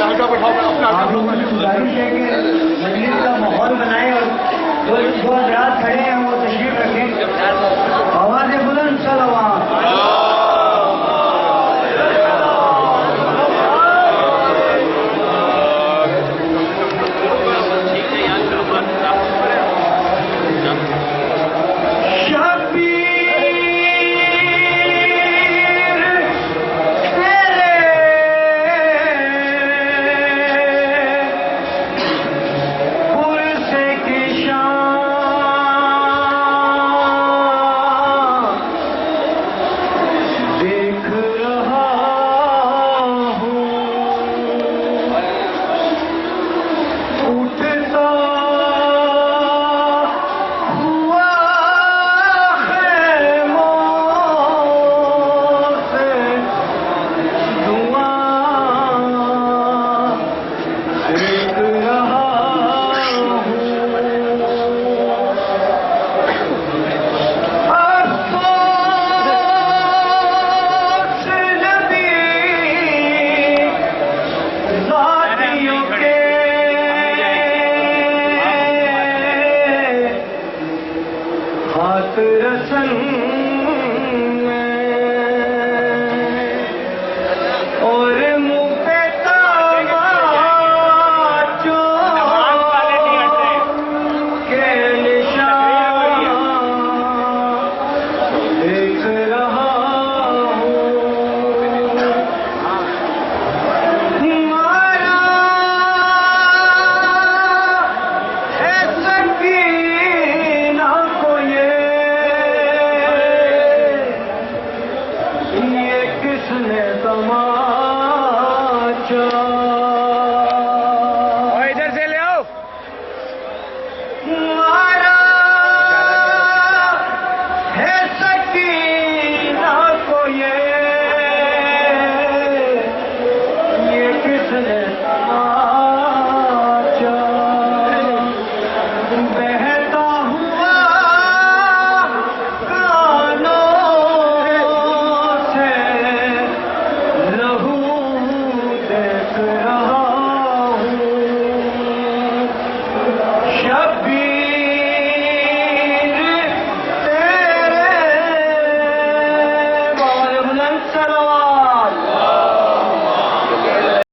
आप लोगों से गुजारिश है कि मजलिस का माहौल बनाए और जो हजरात खड़े हैं वो तशरीफ रखें। आवाज़ बुलंद सलावत। रसन और मुँह पे तमाचो के निशान देख रहा हूँ। माया है सकीना को ये किसने तमाचा